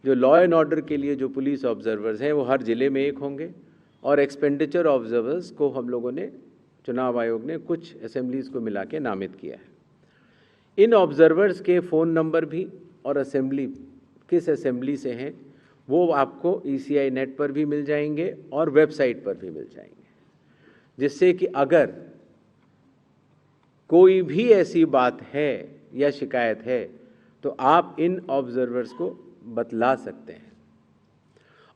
जो law and order के लिए जो पुलिस ऑब्जर्वर्स हैं वो हर ज़िले में एक होंगे, और एक्सपेंडिचर ऑब्जर्वर्स को हम लोगों ने, चुनाव आयोग ने कुछ असेंबलीज़ को मिला के नामित किया है। इन ऑब्जर्वर्स के फ़ोन नंबर भी और असेंबली किस असेंबली से हैं वो आपको ECI नेट पर भी मिल जाएंगे और वेबसाइट पर भी मिल जाएंगे, जिससे कि अगर कोई भी ऐसी बात है या शिकायत है तो आप इन ऑब्जर्वर्स को बतला सकते हैं।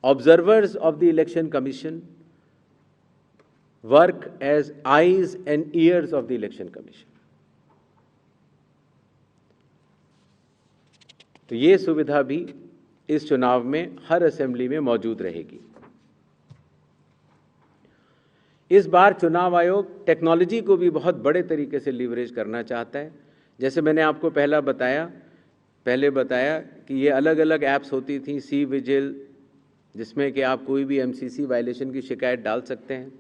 Observers of the election commission work as eyes and ears of the election commission. तो ये सुविधा भी इस चुनाव में हर असेंबली में मौजूद रहेगी। इस बार चुनाव आयोग टेक्नोलॉजी को भी बहुत बड़े तरीके से लीवरेज करना चाहता है। जैसे मैंने आपको पहले बताया कि ये अलग अलग ऐप्स होती थी, सी विजिल, जिसमें कि आप कोई भी MCC वायलेशन की शिकायत डाल सकते हैं।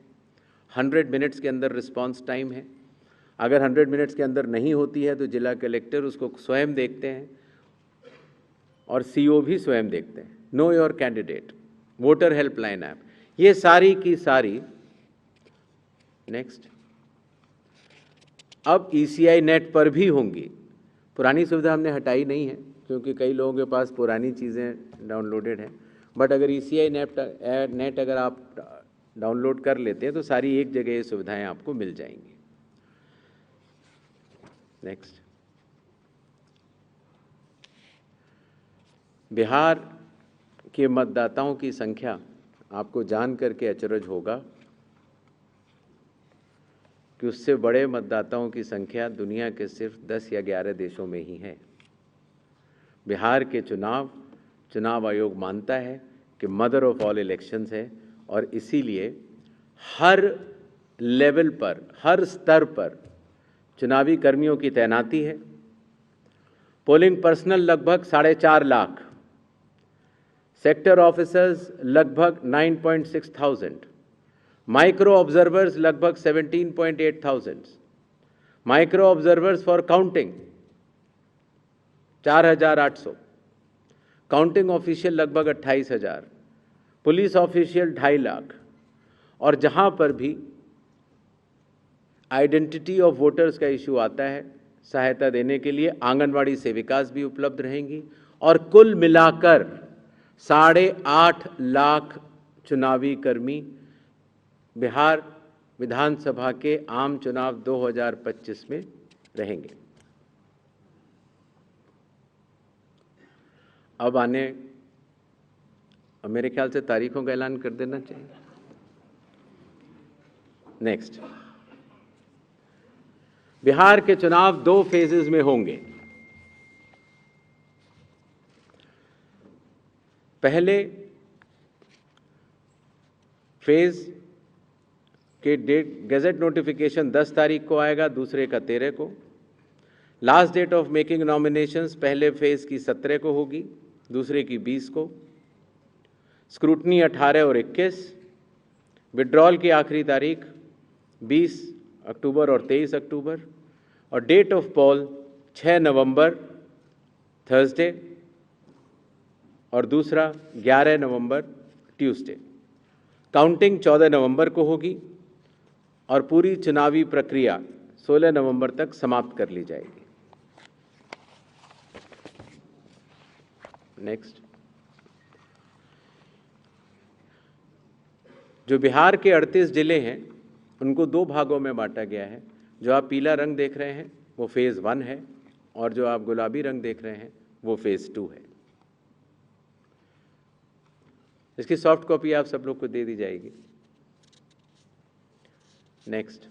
100 मिनट्स के अंदर रिस्पांस टाइम है। अगर 100 मिनट्स के अंदर नहीं होती है तो जिला कलेक्टर उसको स्वयं देखते हैं और CO भी स्वयं देखते हैं। Know your candidate, voter helpline app, ये सारी की सारी नेक्स्ट अब ECI नेट पर भी होंगी। पुरानी सुविधा हमने हटाई नहीं है क्योंकि कई लोगों के पास पुरानी चीज़ें डाउनलोडेड हैं, बट अगर ECI नेट अगर आप डाउनलोड कर लेते हैं तो सारी एक जगह ये सुविधाएं आपको मिल जाएंगी। नेक्स्ट, बिहार के मतदाताओं की संख्या आपको जान करके अचरज होगा कि उससे बड़े मतदाताओं की संख्या दुनिया के सिर्फ 10 या 11 देशों में ही है। बिहार के चुनाव आयोग मानता है कि मदर ऑफ ऑल इलेक्शंस है, और इसीलिए हर लेवल पर, हर स्तर पर चुनावी कर्मियों की तैनाती है। पोलिंग पर्सनल लगभग 4.5 लाख, सेक्टर ऑफिसर्स लगभग 9.6,000, माइक्रो ऑब्जर्वर्स लगभग 17.8,000, micro observers for counting 4,800, counting official लगभग 28,000, पुलिस ऑफिशियल 2.5 लाख, और जहां पर भी आइडेंटिटी ऑफ वोटर्स का इशू आता है, सहायता देने के लिए आंगनवाड़ी सेविकास भी उपलब्ध रहेंगी, और कुल मिलाकर 8.5 लाख चुनावी कर्मी बिहार विधानसभा के आम चुनाव 2025 में रहेंगे। अब मेरे ख्याल से तारीखों का ऐलान कर देना चाहिए। नेक्स्ट, बिहार के चुनाव 2 फेजेस में होंगे। पहले फेज के गैजेट नोटिफिकेशन 10 तारीख को आएगा, दूसरे का 13 को। Last date of making nominations पहले फेज की 17 को होगी, दूसरे की 20 को। स्क्रूटनी 18 और 21। विड्रॉल की आखिरी तारीख 20 अक्टूबर और 23 अक्टूबर, और date of poll 6 November Thursday, और दूसरा 11 नवंबर ट्यूसडे। काउंटिंग 14 नवंबर को होगी और पूरी चुनावी प्रक्रिया 16 नवंबर तक समाप्त कर ली जाएगी। नेक्स्ट, जो बिहार के 38 जिले हैं उनको 2 भागों में बांटा गया है। जो आप पीला रंग देख रहे हैं वो फेज़ 1 है, और जो आप गुलाबी रंग देख रहे हैं वो फेज़ 2 है। इसकी सॉफ्ट कॉपी आप सब लोग को दे दी जाएगी। नेक्स्ट,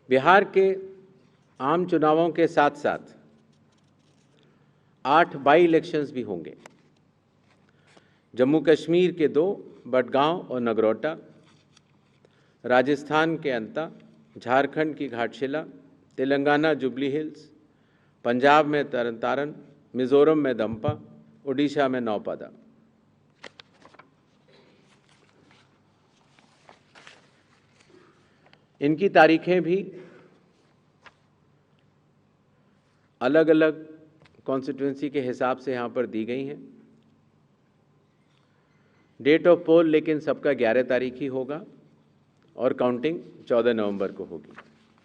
बिहार के आम चुनावों के साथ साथ 8 बाई इलेक्शंस भी होंगे। जम्मू कश्मीर के 2, बडगांव और नगरोटा, राजस्थान के अंता, झारखंड की घाटशिला, तेलंगाना जुबली हिल्स, पंजाब में तरन तारन, मिजोरम में दंपा, उड़ीसा में नौपादा। इनकी तारीखें भी अलग अलग कॉन्स्टिट्यूंसी के हिसाब से यहाँ पर दी गई हैं। डेट ऑफ पोल लेकिन सबका 11 तारीख ही होगा और काउंटिंग 14 नवंबर को होगी।